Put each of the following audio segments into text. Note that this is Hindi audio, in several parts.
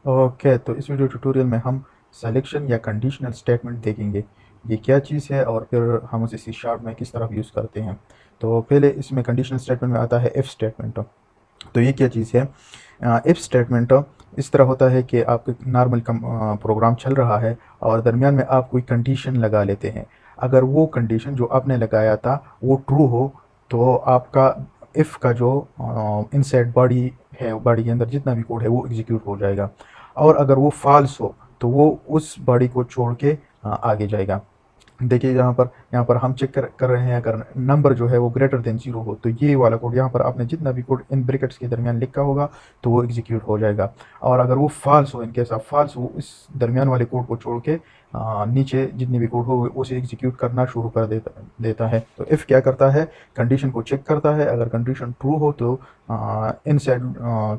ओके, तो इस वीडियो ट्यूटोरियल में हम सिलेक्शन या कंडीशनल स्टेटमेंट देखेंगे। ये क्या चीज़ है और फिर हम उसे सी शार्प में किस तरह यूज़ करते हैं। तो पहले इसमें कंडीशनल स्टेटमेंट में आता है इफ़ स्टेटमेंट। तो ये क्या चीज़ है? इफ़ स्टेटमेंट इस तरह होता है कि आपका नॉर्मल प्रोग्राम चल रहा है और दरमियान में आप कोई कंडीशन लगा लेते हैं। अगर वो कंडीशन जो आपने लगाया था वो ट्रू हो तो आपका इफ़ का जो इनसाइड बॉडी है, बॉडी के अंदर जितना भी कोड है वो एग्जीक्यूट हो जाएगा। और अगर वो फॉल्स हो तो वो उस बॉडी को छोड़ के आगे जाएगा। देखिए यहाँ पर हम चेक कर रहे हैं, अगर नंबर जो है वो ग्रेटर देन जीरो हो तो ये वाला कोड, यहाँ पर आपने जितना भी कोड इन ब्रैकेट्स के दरमियान लिखा होगा तो वो एग्जीक्यूट हो जाएगा। और अगर वो फॉल्स हो, इनकेस ऑफ फॉल्स हो, इस दरमियान वाले कोड को छोड़ के नीचे जितनी भी कोड हो उसे एग्जीक्यूट करना शुरू कर देता है। तो इफ़ क्या करता है, कंडीशन को चेक करता है। अगर कंडीशन ट्रू हो तो इनसाइड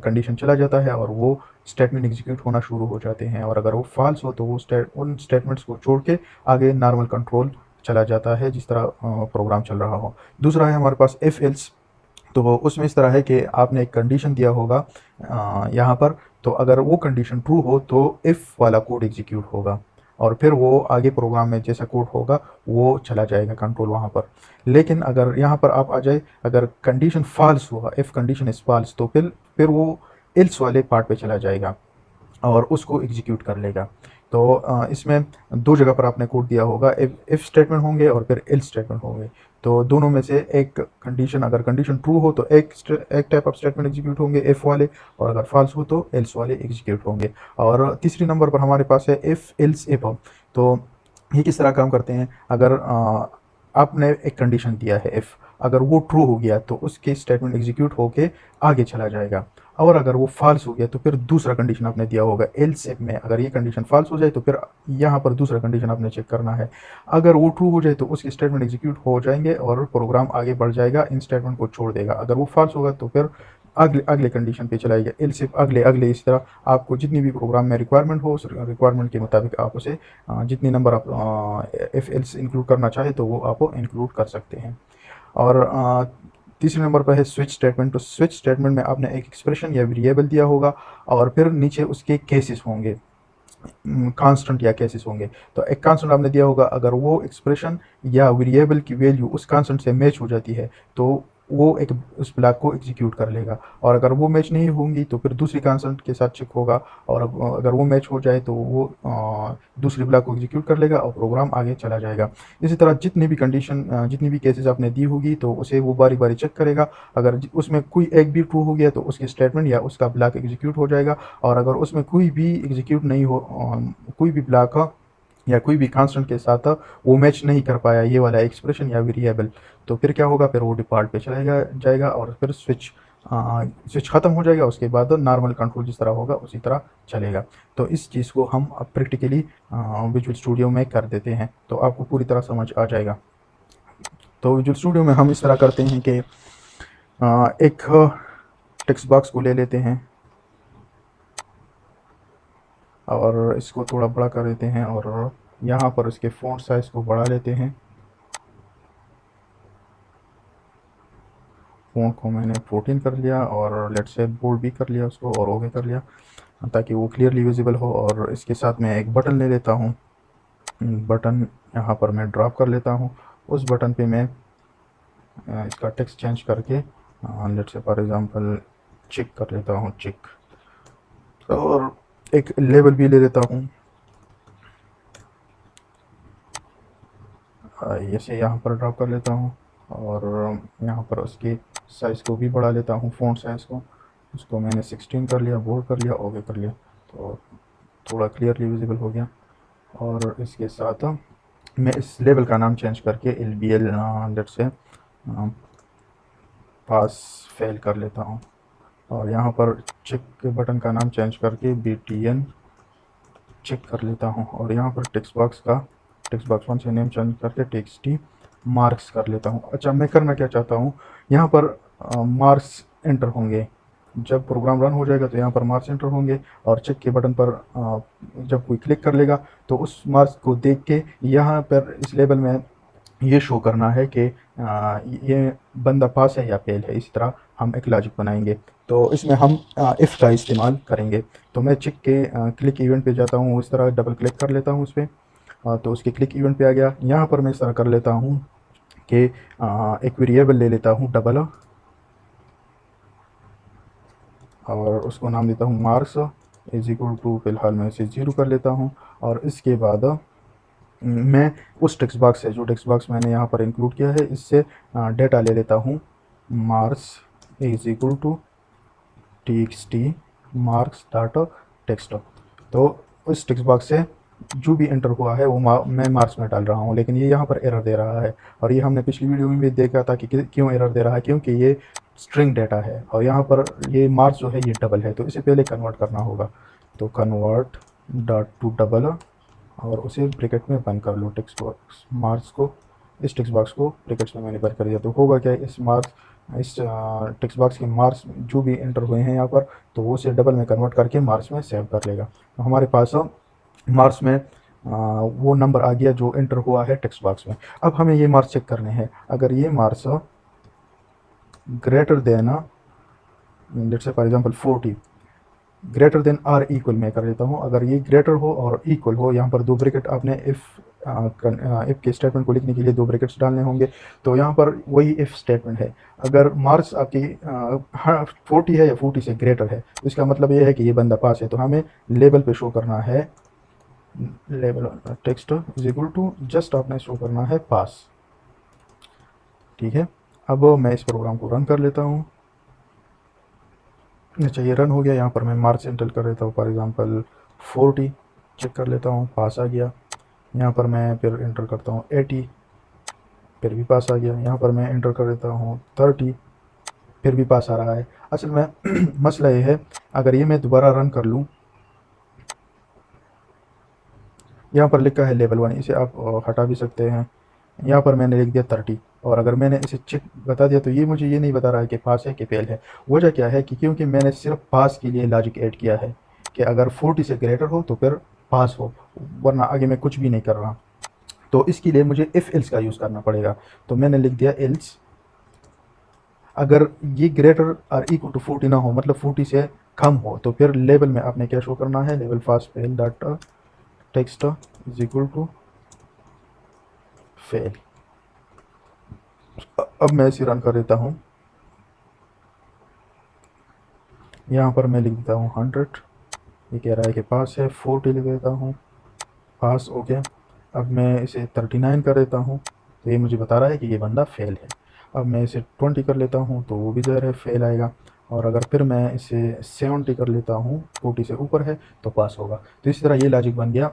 कंडीशन चला जाता है और वो स्टेटमेंट एग्जीक्यूट होना शुरू हो जाते हैं। और अगर वो फॉल्स हो तो वो उन स्टेटमेंट्स को छोड़ के आगे नॉर्मल कंट्रोल चला जाता है, जिस तरह प्रोग्राम चल रहा हो। दूसरा है हमारे पास इफ़ एल्स। तो उसमें इस तरह है कि आपने एक कंडीशन दिया होगा यहाँ पर, तो अगर वो कंडीशन ट्रू हो तो इफ़ वाला कोड एग्जीक्यूट होगा और फिर वो आगे प्रोग्राम में जैसा कोड होगा वो चला जाएगा कंट्रोल वहाँ पर। लेकिन अगर यहाँ पर आप आ जाए, अगर कंडीशन फॉल्स हुआ, इफ़ कंडीशन इज़ फॉल्स, तो फिर वो एल्स वाले पार्ट पे चला जाएगा और उसको एग्जीक्यूट कर लेगा। तो इसमें दो जगह पर आपने कोड दिया होगा, इफ स्टेटमेंट होंगे और फिर एल्स स्टेटमेंट होंगे। तो दोनों में से एक कंडीशन, अगर कंडीशन ट्रू हो तो एक टाइप ऑफ स्टेटमेंट एग्जीक्यूट होंगे इफ वाले, और अगर फॉल्स हो तो एल्स वाले एग्जीक्यूट होंगे। और तीसरी नंबर पर हमारे पास है इफ एल्स इफ। तो ये किस तरह काम करते हैं? अगर आपने एक कंडीशन दिया है इफ, अगर वो ट्रू हो गया तो उसके स्टेटमेंट एग्जीक्यूट होके आगे चला जाएगा। और अगर वो फॉल्स हो गया तो फिर दूसरा कंडीशन आपने दिया होगा एल्स इफ में, अगर ये कंडीशन फॉल्स हो जाए तो फिर यहाँ पर दूसरा कंडीशन आपने चेक करना है। अगर वो ट्रू हो जाए तो उसके स्टेटमेंट एग्जीक्यूट हो जाएंगे और प्रोग्राम आगे बढ़ जाएगा, इन स्टेटमेंट को छोड़ देगा। अगर वो फॉल्स होगा तो फिर अगले अगले कंडीशन पे चलाएगा, एल्स इफ अगले अगले, इस तरह आपको जितनी भी प्रोग्राम में रिक्वायरमेंट हो उस रिक्वायरमेंट के मुताबिक आप उसे जितनी नंबर आप इफ एल्स इंक्लूड करना चाहे तो वो आप इंक्लूड कर सकते हैं। और तीसरे नंबर पर है स्विच स्टेटमेंट। तो स्विच स्टेटमेंट में आपने एक एक्सप्रेशन या वेरिएबल दिया होगा और फिर नीचे उसके केसेस होंगे, कांस्टेंट या केसेस होंगे। तो एक कांस्टेंट आपने दिया होगा, अगर वो एक्सप्रेशन या वेरिएबल की वैल्यू उस कांस्टेंट से मैच हो जाती है तो वो एक उस ब्लॉक को एग्जीक्यूट कर लेगा। और अगर वो मैच नहीं होंगी तो फिर दूसरी कांस्टेंट के साथ चेक होगा, और अगर वो मैच हो जाए तो वो दूसरी ब्लॉक को एग्जीक्यूट कर लेगा और प्रोग्राम आगे चला जाएगा। इसी तरह जितनी भी कंडीशन, जितनी भी केसेस आपने दी होगी तो उसे वो बारी बारी चेक करेगा। अगर उसमें कोई एक भी ट्रू हो गया तो उसकी स्टेटमेंट या उसका ब्लॉक एग्जीक्यूट हो जाएगा। और अगर उसमें कोई भी एग्जीक्यूट नहीं हो, कोई भी ब्लॉक या कोई भी कांस्टेंट के साथ वो मैच नहीं कर पाया ये वाला एक्सप्रेशन या वेरिएबल, तो फिर क्या होगा, फिर वो डिफ़ॉल्ट पे चला जाएगा और फिर स्विच ख़त्म हो जाएगा। उसके बाद नॉर्मल कंट्रोल जिस तरह होगा उसी तरह चलेगा। तो इस चीज़ को हम अब प्रैक्टिकली विजुअल स्टूडियो में कर देते हैं तो आपको पूरी तरह समझ आ जाएगा। तो विजुअल स्टूडियो में हम इस तरह करते हैं कि एक टेक्स्ट बॉक्स को ले लेते हैं और इसको थोड़ा बड़ा कर देते हैं और यहाँ पर इसके फ़ॉन्ट साइज़ को बढ़ा लेते हैं। फ़ॉन्ट को मैंने 14 कर लिया और लेट्स से बोल्ड भी कर लिया उसको और ओके कर लिया ताकि वो क्लियरली विजिबल हो। और इसके साथ मैं एक बटन ले लेता हूँ, बटन यहाँ पर मैं ड्रॉप कर लेता हूँ। उस बटन पे मैं इसका टेक्स्ट चेंज करके लेट्स से फॉर एग्जांपल चिक कर लेता हूँ, चिक। और एक लेबल भी ले लेता हूँ, इसे यहाँ पर ड्रॉप कर लेता हूँ और यहाँ पर उसके साइज़ को भी बढ़ा लेता हूँ, फ़ॉन्ट साइज़ को। उसको मैंने 16 कर लिया, बोल्ड कर लिया, ओके कर लिया, तो थोड़ा क्लियरली विजिबल हो गया। और इसके साथ मैं इस लेबल का नाम चेंज करके LBL let's say pass fail कर लेता हूँ। और यहाँ पर चेक के बटन का नाम चेंज करके BTN चेक कर लेता हूँ। और यहाँ पर टेक्स्ट बॉक्स 1 से नेम चेंज करके TXT मार्क्स कर लेता हूँ। अच्छा, मैं करना क्या चाहता हूँ, यहाँ पर मार्क्स एंटर होंगे। जब प्रोग्राम रन हो जाएगा तो यहाँ पर मार्क्स एंटर होंगे और चेक के बटन पर जब कोई क्लिक कर लेगा तो उस मार्क्स को देख के यहाँ पर इस लेबल में ये शो करना है कि ये बंदा पास है या फेल है। इस तरह हम एक लॉजिक बनाएंगे। तो इसमें हम इफ़ का इस्तेमाल करेंगे। तो मैं चेक के क्लिक इवेंट पे जाता हूँ, इस तरह डबल क्लिक कर लेता हूँ उस पर, तो उसके क्लिक इवेंट पे आ गया। यहाँ पर मैं इस तरह कर लेता हूँ कि एक वेरिएबल ले लेता हूँ डबल, और उसको नाम देता हूँ मार्क्स इज इक्वल टू, फिलहाल मैं इसे 0 कर लेता हूँ। और इसके बाद मैं उस टेक्स्ट बॉक्स से, जो टेक्स्ट बॉक्स मैंने यहाँ पर इंक्लूड किया है, इससे डेटा ले लेता हूँ marks is equal to txt marks dot text. तो उस टेक्स्ट बॉक्स से जो भी एंटर हुआ है वो मैं मार्क्स में डाल रहा हूँ, लेकिन ये यहाँ पर एरर दे रहा है। और ये हमने पिछली वीडियो में भी देखा था कि क्यों एरर दे रहा है, क्योंकि ये स्ट्रिंग डेटा है और यहाँ पर ये मार्क्स जो है ये डबल है, तो इसे पहले कन्वर्ट करना होगा। तो कन्वर्ट डॉट टू डबल, और उसे ब्रैकेट में बंद कर लो टेक्स्ट बॉक्स मार्क्स को, इस टेक्स्ट बॉक्स को ब्रैकेट्स में मैंने बंद कर दिया। तो होगा क्या, इस टेक्स्ट बॉक्स के मार्क्स जो भी एंटर हुए हैं यहाँ पर, तो वो उसे डबल में कन्वर्ट करके मार्क्स में सेव कर लेगा। तो हमारे पास मार्क्स में वो नंबर आ गया जो एंटर हुआ है टेक्स्ट बॉक्स में। अब हमें ये मार्क्स चेक करने हैं। अगर ये marks greater than, let's say for example 40, greater than or equal मैं कर लेता हूँ। अगर ये ग्रेटर हो और इक्वल हो, यहाँ पर दो ब्रैकेट आपने इफ़ के स्टेटमेंट को लिखने के लिए दो ब्रैकेट्स डालने होंगे। तो यहाँ पर वही इफ़ स्टेटमेंट है। अगर मार्क्स आपकी 40 है या 40 से ग्रेटर है, तो इसका मतलब ये है कि ये बंदा पास है। तो हमें लेबल पे शो करना है, label text is equal to just आपने शो करना है पास। ठीक है, अब मैं इस प्रोग्राम को रन कर लेता हूँ। अच्छा, ये रन हो गया। यहाँ पर मैं मार्क्स एंटर कर लेता हूँ, फॉर एग्जांपल 40, चेक कर लेता हूँ, पास आ गया। यहाँ पर मैं फिर एंटर करता हूँ 80, फिर भी पास आ गया। यहाँ पर मैं एंटर कर देता हूँ 30, फिर भी पास आ रहा है। असल में मसला ये है, अगर ये मैं दोबारा रन कर लूँ, यहाँ पर लिखा है लेवल 1, इसे आप हटा भी सकते हैं। यहाँ पर मैंने लिख दिया 30, और अगर मैंने इसे चेक बता दिया तो ये मुझे ये नहीं बता रहा है कि पास है कि फेल है। वजह क्या है कि क्योंकि मैंने सिर्फ पास के लिए लॉजिक ऐड किया है कि अगर 40 से ग्रेटर हो तो फिर पास हो, वरना आगे मैं कुछ भी नहीं कर रहा। तो इसके लिए मुझे इफ़ एल्स का यूज़ करना पड़ेगा। तो मैंने लिख दिया एल्स, अगर ये ग्रेटर और इक्वल टू 40 ना हो, मतलब 40 से कम हो, तो फिर लेवल में आपने क्या शो करना है, लेवल fast fail dot text is equal to fail. अब मैं इसे रन कर देता हूँ। यहाँ पर मैं लिख देता हूँ 100, ये कह रहा है कि पास है। 40 लिख देता हूँ, पास हो गया। अब मैं इसे 39 कर देता हूँ, तो ये मुझे बता रहा है कि ये बंदा फेल है। अब मैं इसे 20 कर लेता हूँ, तो वो भी ज़ाहिर है फेल आएगा। और अगर फिर मैं इसे 70 कर लेता हूँ, 40 से ऊपर है तो पास होगा। तो इसी तरह ये लॉजिक बन गया।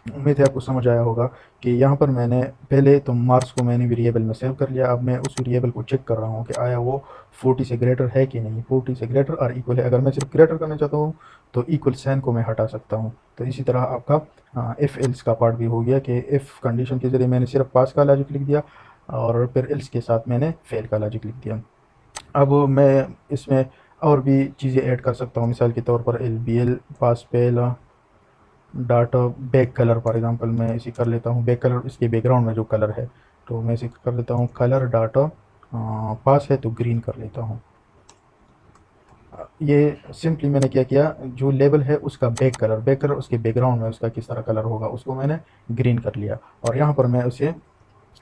उम्मीद है आपको समझ आया होगा कि यहाँ पर मैंने पहले तो मार्क्स को मैंने वेरिएबल में सेव कर लिया। अब मैं उस वेरिएबल को चेक कर रहा हूँ कि आया वो 40 से ग्रेटर है कि नहीं, 40 से ग्रेटर और इक्वल है। अगर मैं सिर्फ ग्रेटर करना चाहता हूँ तो इक्वल साइन को मैं हटा सकता हूँ। तो इसी तरह आपका इफ़ एल्स का पार्ट भी हो गया कि इफ़ कंडीशन के ज़रिए मैंने सिर्फ पास का लॉजिक लिख दिया और फिर एल्स के साथ मैंने फेल का लॉजिक लिख दिया। अब मैं इसमें और भी चीज़ें ऐड कर सकता हूँ, मिसाल के तौर पर L B L pass fail data back colour, for example मैं इसे कर लेता हूँ बैक कलर, इसके बैकग्राउंड में जो कलर है, तो मैं इसे कर लेता हूँ कलर डाटा पास है तो ग्रीन कर लेता हूँ। ये सिंपली मैंने क्या किया, जो लेबल है उसका बैक कलर उसके बैकग्राउंड में उसका किस तरह कलर होगा उसको मैंने ग्रीन कर लिया। और यहाँ पर मैं उसे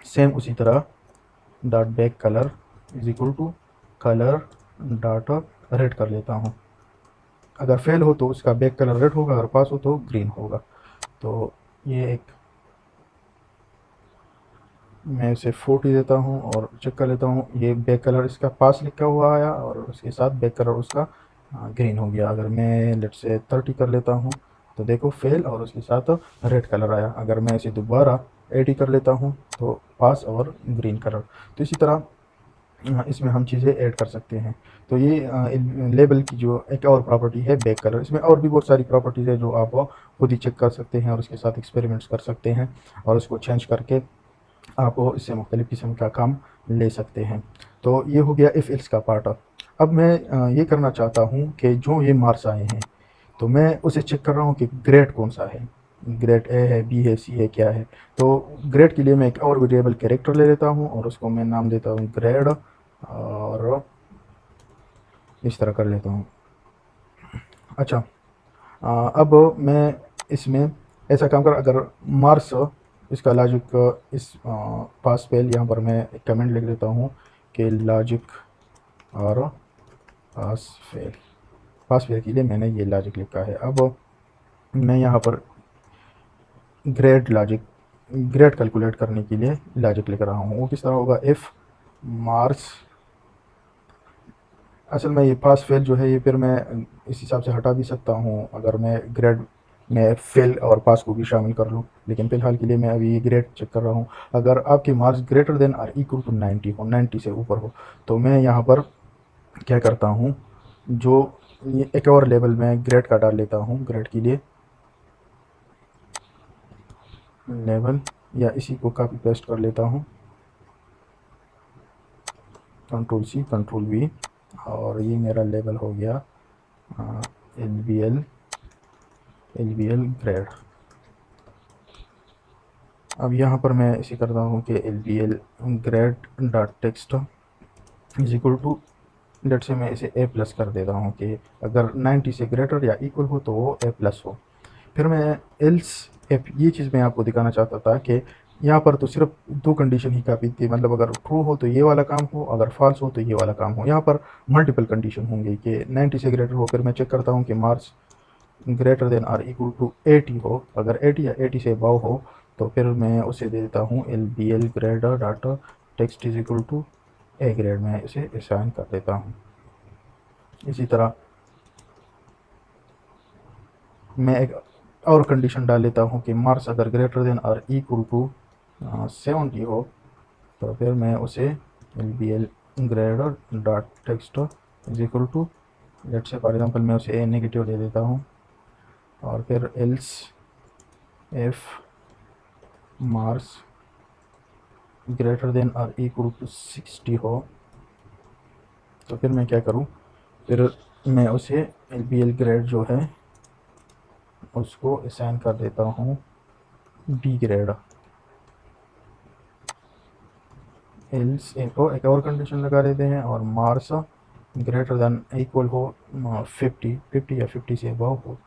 सेम उसी तरह dot back colour is equal to colour data red कर लेता हूँ। अगर फेल हो तो उसका बैक कलर रेड होगा, अगर पास हो तो ग्रीन होगा। तो ये एक, मैं इसे 40 देता हूँ और चेक कर लेता हूँ, ये बैक कलर इसका पास लिखा हुआ आया और उसके साथ बैक कलर उसका ग्रीन हो गया। अगर मैं लेट से 30 कर लेता हूँ तो देखो फेल और उसके साथ रेड कलर आया। अगर मैं इसे दोबारा 80 कर लेता हूँ तो पास और ग्रीन कलर। तो इसी तरह इसमें हम चीज़ें ऐड कर सकते हैं। तो ये लेबल की जो एक और प्रॉपर्टी है बैक कलर, इसमें और भी बहुत सारी प्रॉपर्टीज़ है जो आप खुद ही चेक कर सकते हैं और उसके साथ एक्सपेरिमेंट्स कर सकते हैं और उसको चेंज करके आप इससे मुख्तलिफ़ किस्म का काम ले सकते हैं। तो ये हो गया इफ़ एल्स का पार्ट। अब मैं ये करना चाहता हूँ कि जो ये मार्क्स आए हैं तो मैं उसे चेक कर रहा हूँ कि ग्रेड कौन सा है, ग्रेड ए है, बी है, सी है, क्या है। तो ग्रेड के लिए मैं एक और वेरिएबल कैरेक्टर ले लेता हूँ और उसको मैं नाम देता हूँ ग्रेड, और इस तरह कर लेता हूँ। अच्छा, अब मैं इसमें ऐसा काम कर, अगर मार्स इसका लॉजिक इस पास फेल, यहाँ पर मैं एक कमेंट लिख देता हूँ कि लॉजिक और पास फेल, पास फेल के लिए मैंने ये लॉजिक लिखा है। अब मैं यहाँ पर ग्रेड लॉजिक, ग्रेड कैलकुलेट करने के लिए लॉजिक लिख रहा हूँ। वो किस तरह होगा, इफ़ मार्क्स, असल में ये पास फेल जो है ये फिर मैं इस हिसाब से हटा भी सकता हूँ अगर मैं ग्रेड में फेल और पास को भी शामिल कर लूँ, लेकिन फ़िलहाल के लिए मैं अभी ये ग्रेड चेक कर रहा हूँ। अगर आपके marks greater than or equal to 90 हो, 90 से ऊपर हो, तो मैं यहाँ पर क्या करता हूँ, जो ये एक और लेवल में ग्रेड का डाल लेता हूँ, ग्रेड के लिए लेवल, या इसी को कॉपी पेस्ट कर लेता हूँ, कंट्रोल सी कंट्रोल वी, और ये मेरा लेवल हो गया एल बी एल ग्रेड। अब यहाँ पर मैं इसे करता हूँ कि L B L grade dot text is equal to, let say मैं इसे ए प्लस कर देता हूँ कि अगर 90 से ग्रेटर या इक्वल हो तो वो ए प्लस हो। फिर मैं एल्स एफ, ये चीज़ मैं आपको दिखाना चाहता था कि यहाँ पर तो सिर्फ दो कंडीशन ही काफ़ी थी, मतलब अगर ट्रू हो तो ये वाला काम हो, अगर फॉल्स हो तो ये वाला काम हो। यहाँ पर मल्टीपल कंडीशन होंगे कि 90 से ग्रेटर हो। फिर मैं चेक करता हूँ कि marks greater than or equal to 80 हो, अगर 80 या 80 से अबव हो तो फिर मैं उसे दे देता हूँ L B L grade dot text is equal to A grade, में इसे असाइन कर देता हूँ। इसी तरह मैं एक और कंडीशन डाल लेता हूँ कि मार्क्स अगर greater than or equal to 70 हो तो फिर मैं उसे L B L grade dot text is equal to, let say for example मैं उसे ए नेगेटिव दे देता हूँ, और फिर else if marks greater than or equal to 60 हो तो फिर मैं क्या करूँ, फिर मैं उसे एल बी एल ग्रेड जो है उसको असाइन कर देता हूँ डी ग्रेड। एल्स एक और कंडीशन लगा देते हैं, और मार्क्स ग्रेटर दैन इक्वल हो 50 या 50 से अबव हो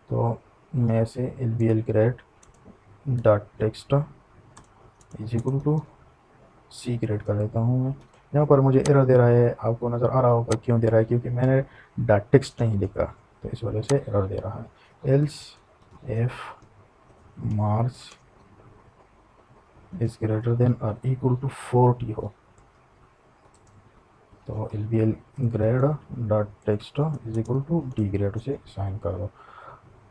तो मैं इसे L B L grade dot text is equal to C grade कर देता हूँ मैं। यहाँ पर मुझे एरर दे रहा है, आपको नज़र आ रहा होगा क्यों दे रहा है, क्योंकि मैंने डॉट टेक्स्ट नहीं लिखा, तो इस वजह से एरर दे रहा है। Else if marks is greater than और इक्वल टू 40 हो तो L B L grade dot text is equal to D grade उसे साइन कर दो।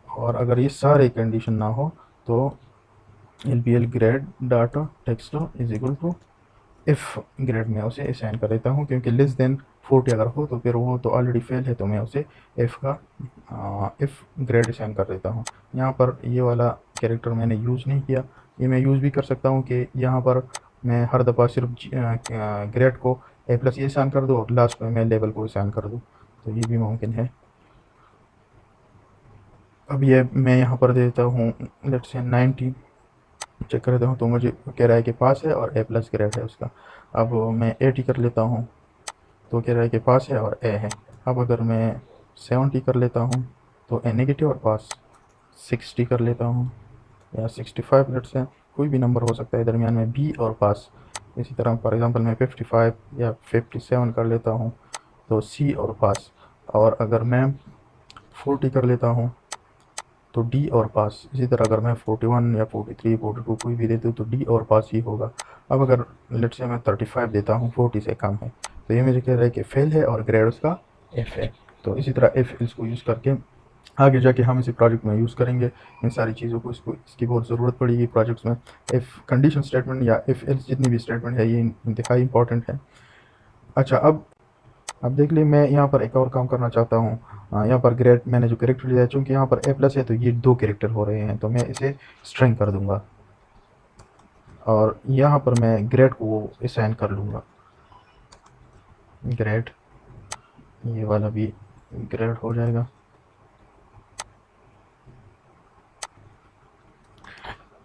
और अगर ये सारे कंडीशन ना हो तो L B L grade dot text is equal to F grade में उसे असाइन कर देता हूँ, क्योंकि लेस देन 40 अगर हो तो फिर वो तो ऑलरेडी फेल है, तो मैं उसे एफ़ का एफ़ ग्रेड असाइन कर देता हूँ। यहाँ पर ये वाला कैरेक्टर मैंने यूज़ नहीं किया, ये मैं यूज़ भी कर सकता हूँ कि यहाँ पर मैं हर दफ़ा सिर्फ ग्रेड को ए प्लस ये असाइन कर दूँ और लास्ट में मैं लेवल को असाइन कर दूँ, तो ये भी मुमकिन है। अब ये मैं यहाँ पर देता हूँ लेट से 90, चेक कर लेता हूँ तो मुझे कह रहा है कि पास है और ए प्लस ग्रेड है उसका। अब मैं 80 कर लेता हूँ तो कह रहा है कि पास है और ए है। अब अगर मैं 70 कर लेता हूँ तो ए नेगेटिव और पास, 60 कर लेता हूँ या 65 लेट्स से, कोई भी नंबर हो सकता है दरमियान में बी और पास। इसी तरह फॉर एग्जांपल मैं 55 या 57 कर लेता हूँ तो सी और पास। और अगर मैं 40 कर लेता हूँ तो डी और पास। इसी तरह अगर मैं 41 या 43 42 कोई भी देता हूँ तो डी और पास ही होगा। अब अगर लेट से मैं 35 देता हूँ, 40 से कम है, तो ये मुझे कह रहा है कि फेल है और ग्रेड उसका एफ है। तो इसी तरह एफ एल्स को यूज़ करके आगे जाके हम इसे प्रोजेक्ट में यूज़ करेंगे, इन सारी चीज़ों को, इसकी बहुत ज़रूरत पड़ेगी प्रोजेक्ट्स में। एफ कंडीशन स्टेटमेंट या एफ एल्स जितनी भी स्टेटमेंट है ये इंतहाई इंपॉर्टेंट है। अच्छा, अब देख लीजिए मैं यहाँ पर एक और काम करना चाहता हूँ। यहाँ पर ग्रेड मैंने जो कैरेक्टर लिया है, चूँकि यहाँ पर ए प्लस है तो ये दो कैरेक्टर हो रहे हैं, तो मैं इसे स्ट्रिंग कर दूंगा और यहाँ पर मैं ग्रेड को असाइन कर लूँगा, ग्रेड, ये वाला भी ग्रेड हो जाएगा।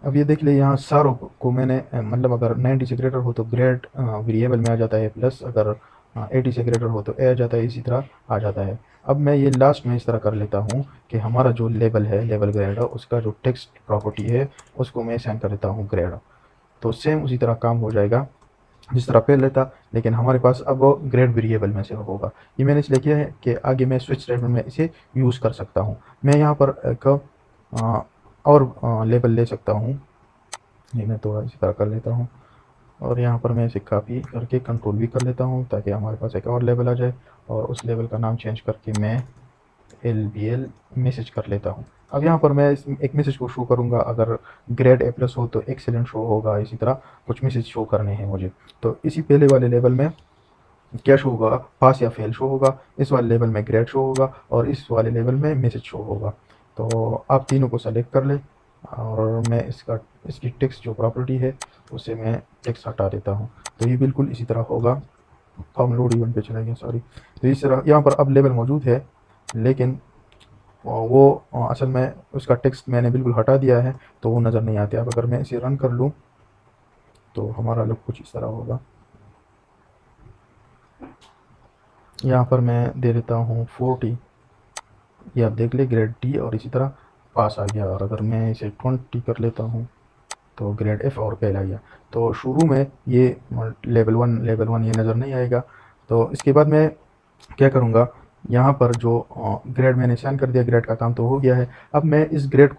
अब ये देख ले यहाँ सारों को मैंने मतलब अगर 90 से ग्रेटर हो तो ग्रेड वेरिएबल में आ जाता है प्लस, अगर 80 से ग्रेटर हो तो ए आ जाता है, इसी तरह आ जाता है। अब मैं ये लास्ट में इस तरह कर लेता हूँ कि हमारा जो लेवल है, लेवल ग्रेड, उसका जो टेक्स्ट प्रॉपर्टी है उसको मैं असाइन कर देता हूँ ग्रेड। तो सेम उसी तरह काम हो जाएगा जिस तरह पहले था, लेकिन हमारे पास अब वो ग्रेड वेरिएबल में से होगा। ये मैंने इसलिए किया है कि आगे मैं स्विच स्टेटमेंट में इसे यूज़ कर सकता हूँ। मैं यहाँ पर एक और लेबल ले सकता हूँ। ये मैं थोड़ा इसी तरह कर लेता हूँ और यहाँ पर मैं इसे कॉपी करके कंट्रोल भी कर लेता हूँ ताकि हमारे पास एक और लेवल आ जाए, और उस लेवल का नाम चेंज करके मैं LBL मैसेज कर लेता हूँ। अब यहाँ पर मैं एक मैसेज को शो करूँगा, अगर ग्रेड A+ हो तो एक्सेलेंट शो होगा, इसी तरह कुछ मैसेज शो करने हैं मुझे। तो इसी पहले वाले लेवल में क्या शो होगा, पास या फेल शो होगा, इस वाले लेवल में ग्रेड शो होगा, और इस वाले लेवल में मैसेज शो होगा। तो आप तीनों को सेलेक्ट कर लें और मैं इसकी टेक्स्ट जो प्रॉपर्टी है उसे मैं टेक्स्ट हटा देता हूँ। तो ये बिल्कुल इसी तरह होगा। हम लोड इवेंट पे चले गए, सॉरी। तो इस तरह यहाँ पर अब लेवल मौजूद है, लेकिन वो असल में उसका टेक्स्ट मैंने बिल्कुल हटा दिया है तो वो नज़र नहीं आते। अब अगर मैं इसे रन कर लूँ तो हमारा लुक कुछ इस तरह होगा। यहाँ पर मैं दे देता हूँ 40, ये आप देख ले ग्रेड D, और इसी तरह पास आ गया। और अगर मैं इसे 20 कर लेता हूँ तो ग्रेड F और फेल आ गया। तो शुरू में ये लेवल 1 ये नज़र नहीं आएगा। तो इसके बाद मैं क्या करूँगा, यहाँ पर जो ग्रेड मैंने असाइन कर दिया, ग्रेड का काम तो हो गया है। अब मैं इस ग्रेड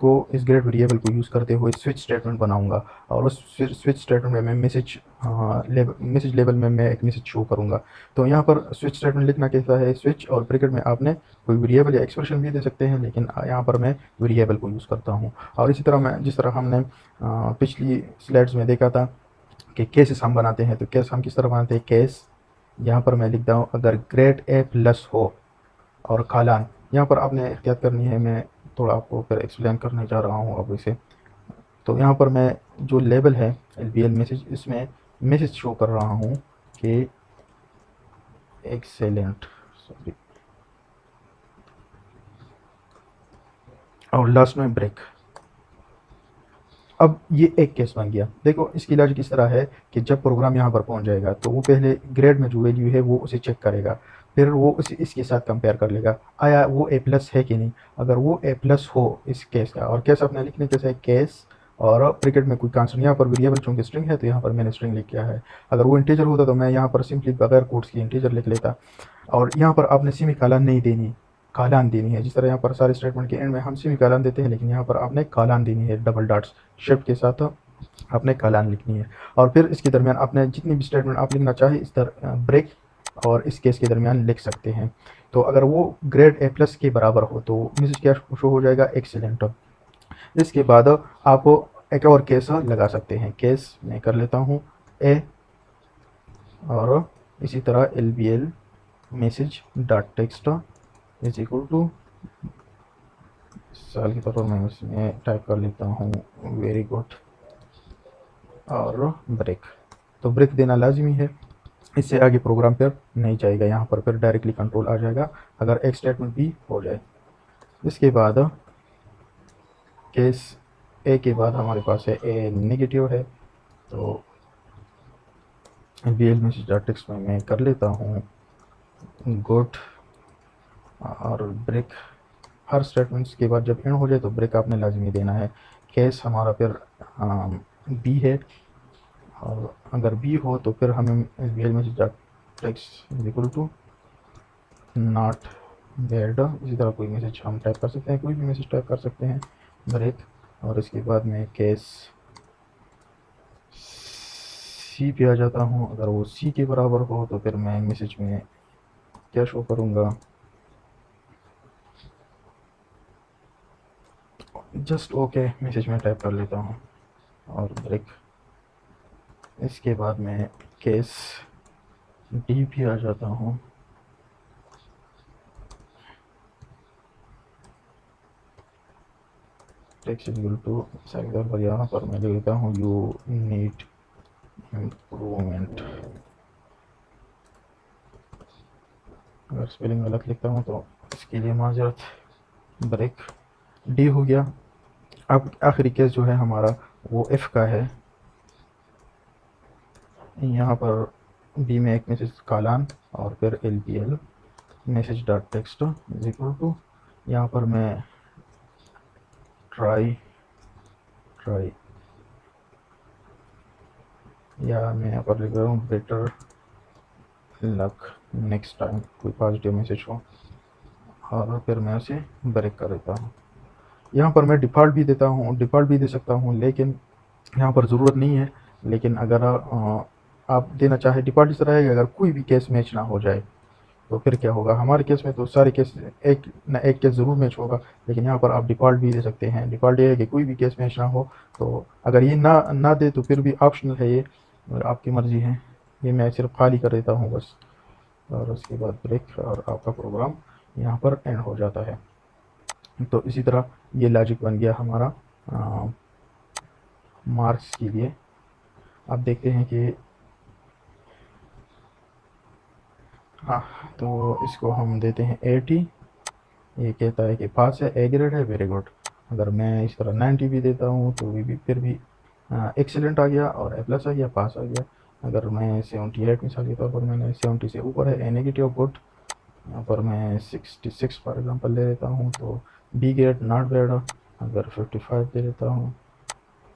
वेरिएबल को यूज़ करते हुए स्विच स्टेटमेंट बनाऊँगा, और उस स्विच स्टेटमेंट में मैं मैसेज लेवल में मैं एक मैसेज शो करूँगा। तो यहाँ पर स्विच स्टेटमेंट लिखना कैसा है, स्विच और ब्रैकेट में आपने कोई वेरिएबल या एक्सप्रेशन भी दे सकते हैं, लेकिन यहाँ पर मैं वेरिएबल को यूज़ करता हूँ। और इसी तरह मैं जिस तरह हमने पिछली स्लाइड्स में देखा था कि केसेस हम बनाते हैं, तो केस हम किस तरह बनाते हैं, केस यहाँ पर मैं लिखता हूँ अगर ग्रेड A+ हो और खालान, यहाँ पर आपने एहतियात करनी है। मैं थोड़ा आपको फिर एक्सप्लेन करने जा रहा हूँ अब इसे। तो यहाँ पर मैं जो लेवल है LBL मैसेज, इसमें मैसेज शो कर रहा हूँ कि एक्सेलेंट, सॉरी, और लास्ट में ब्रेक। अब ये एक केस बन गया। देखो इसकी लॉजिक इस तरह है कि जब प्रोग्राम यहाँ पर पहुँच जाएगा तो वो पहले ग्रेड में जो वैल्यू है वो उसे चेक करेगा, फिर वो उसे इसके साथ कंपेयर कर लेगा आया वो A+ है कि नहीं। अगर वो A+ हो इस केस का, और केस अपने लिखने कैसे है, केस और ब्रैकेट में कोई कांस्टेंट, यहाँ पर वेरिएबल चूंकि स्ट्रिंग है तो यहाँ पर मैंने स्ट्रिंग लिख किया है। अगर वो इंटीजर होता तो मैं यहाँ पर सिंपली बगैर कोट्स की इंटीजर लिख लेता। और यहाँ पर आपने सेमी कॉलन नहीं देनी, कॉलन देनी है। जिस तरह यहाँ पर सारे स्टेटमेंट के एंड में हम सेमी कॉलन देते हैं, लेकिन यहाँ पर आपने कॉलन देनी है, डबल डॉट्स शिफ्ट के साथ आपने कॉलन लिखनी है। और फिर इसके दरमियान आपने जितनी भी स्टेटमेंट आप लिखना चाहे इस तरह ब्रेक और इस केस के दरमियान लिख सकते हैं। तो अगर वो ग्रेड A+ के बराबर हो तो मैसेज क्या शो हो जाएगा, एक्सीलेंट। इसके बाद आप एक और केस लगा सकते हैं। केस मैं कर लेता हूँ ए, और इसी तरह LBL message dot text is equal to, साल के तौर पर मैं उसमें टाइप कर लेता हूँ वेरी गुड और ब्रेक। तो ब्रेक देना लाजमी है, इससे आगे प्रोग्राम पर नहीं जाएगा, यहाँ पर फिर डायरेक्टली कंट्रोल आ जाएगा अगर एक स्टेटमेंट भी हो जाए। इसके बाद केस ए के बाद हमारे पास है ए नेगेटिव है, तो LBL मैसेज डॉट टेक्स्ट में मैं कर लेता हूँ गुड और ब्रेक। हर स्टेटमेंट्स के बाद जब एंड हो जाए तो ब्रेक आपने लाजमी देना है। केस हमारा फिर बी है, और अगर बी हो तो फिर हमें LBL message dot text is equal to not bad, इसी तरह कोई मैसेज हम टाइप कर सकते हैं, कोई भी मैसेज टाइप कर सकते हैं, ब्रेक। और इसके बाद मैं केस सी पे आ जाता हूँ। अगर वो सी के बराबर हो तो फिर मैं मैसेज में क्या शो करूँगा, जस्ट ओके मैसेज में टाइप कर लेता हूँ और ब्रेक। इसके बाद मैं केस डी पे आ जाता हूँ, टेक्स्ट इक्वल टू सेक्टर पर, यहाँ पर मैं लिखता हूँ यू नीड इम्प्रूवमेंट। अगर स्पेलिंग गलत लिखता हूँ तो इसके लिए माजरत। ब्रेक डी हो गया। अब आखिरी केस जो है हमारा वो एफ़ का है। यहाँ पर बी में एक मैसेज कालान और फिर LPL message dot text is equal to, यहाँ पर मैं ट्राई या मैं यहाँ पर लिख रहा हूँ बेटर लक नेक्स्ट टाइम, कोई पॉजिटिव मैसेज हो, और फिर मैं उसे ब्रेक कर देता हूँ। यहाँ पर मैं डिफ़ॉल्ट भी देता हूँ, डिफ़ॉल्ट भी दे सकता हूँ, लेकिन यहाँ पर ज़रूरत नहीं है। लेकिन अगर आप देना चाहे डिफ़ॉल्ट इस तरह है कि अगर कोई भी केस मैच ना हो जाए तो फिर क्या होगा, हमारे केस में तो सारे केस एक ना एक केस ज़रूर मैच होगा, लेकिन यहाँ पर आप डिफ़ॉल्ट भी दे सकते हैं। डिफ़ॉल्ट ये है कि कोई भी केस मैच ना हो, तो अगर ये ना दे तो फिर भी ऑप्शनल है ये, और आपकी मर्ज़ी है। ये मैं सिर्फ खाली कर देता हूँ बस, और उसके बाद ब्रेक, और आपका प्रोग्राम यहाँ पर एंड हो जाता है। तो इसी तरह ये लॉजिक बन गया हमारा मार्क्स के लिए। आप देखते हैं कि हाँ, तो इसको हम देते हैं 80। ये कहता है कि पास है, ए ग्रेड है, वेरी गुड। अगर मैं इस तरह 90 भी देता हूँ तो भी फिर भी एक्सीलेंट आ गया और ए प्लस आ गया, पास आ गया। अगर मैं 78 मिसाल के तौर पर मैंने 70 से ऊपर है, ए नेगेटिव गुड। यहाँ पर मैं 66 फॉर एग्जांपल ले लेता हूँ तो बी ग्रेड नॉट बैड। अगर 55 दे देता हूँ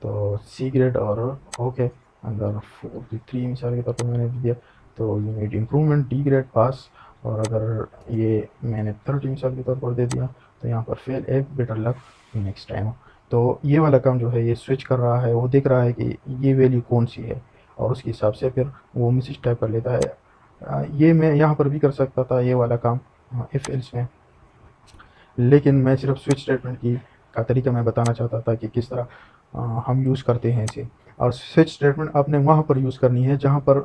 तो सी ग्रेड और ओके। अगर 43 मिसाल के तौर पर मैंने दिया तो you need improvement, D grade pass. और अगर ये मैंने 30 मिसाल के तौर पर दे दिया तो यहाँ पर fail, a better luck next time. तो ये वाला काम जो है ये स्विच कर रहा है, वो देख रहा है कि ये वैल्यू कौन सी है और उसके हिसाब से फिर वो मैसेज टाइप कर लेता है। ये मैं यहाँ पर भी कर सकता था ये वाला काम इफ एल्स में, लेकिन मैं सिर्फ स्विच स्टेटमेंट की का तरीका मैं बताना चाहता था कि किस तरह हम यूज़ करते हैं इसे। और स्विच स्टेटमेंट आपने वहाँ पर यूज़ करनी है जहाँ पर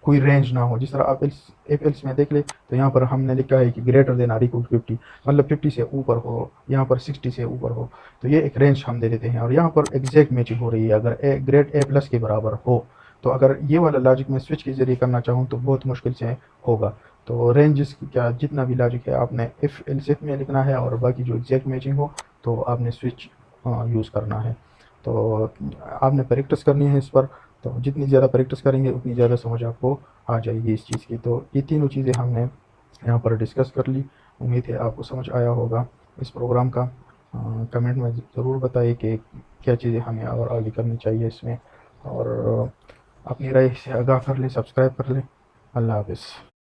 कोई रेंज ना हो। जिस तरह आप इफ एल्स में देख ले तो यहाँ पर हमने लिखा है कि ग्रेटर देन आर इक्वल 50, मतलब 50 से ऊपर हो, यहाँ पर 60 से ऊपर हो, तो ये एक रेंज हम दे देते हैं। और यहाँ पर एग्जैक्ट मैचिंग हो रही है, अगर ग्रेड ए प्लस के बराबर हो। तो अगर ये वाला लॉजिक मैं स्विच के ज़रिए करना चाहूँ तो बहुत मुश्किल से होगा। तो रेंजेस क्या जितना भी लॉजिक है आपने इफ़ एल्स इफ में लिखना है, और बाकी जो एग्जैक्ट मैचिंग हो तो आपने स्विच यूज़ करना है। तो आपने प्रैक्टिस करनी है इस पर। तो जितनी ज़्यादा प्रैक्टिस करेंगे उतनी ज़्यादा समझ आपको आ जाएगी इस चीज़ की। तो ये तीनों चीज़ें हमने यहाँ पर डिस्कस कर ली। उम्मीद है आपको समझ आया होगा इस प्रोग्राम का। कमेंट में ज़रूर बताइए कि क्या चीज़ें हमें और आगे करनी चाहिए इसमें, और अपनी राय से आगाह कर लें, सब्सक्राइब कर लें। अल्लाह हाफ़िज़।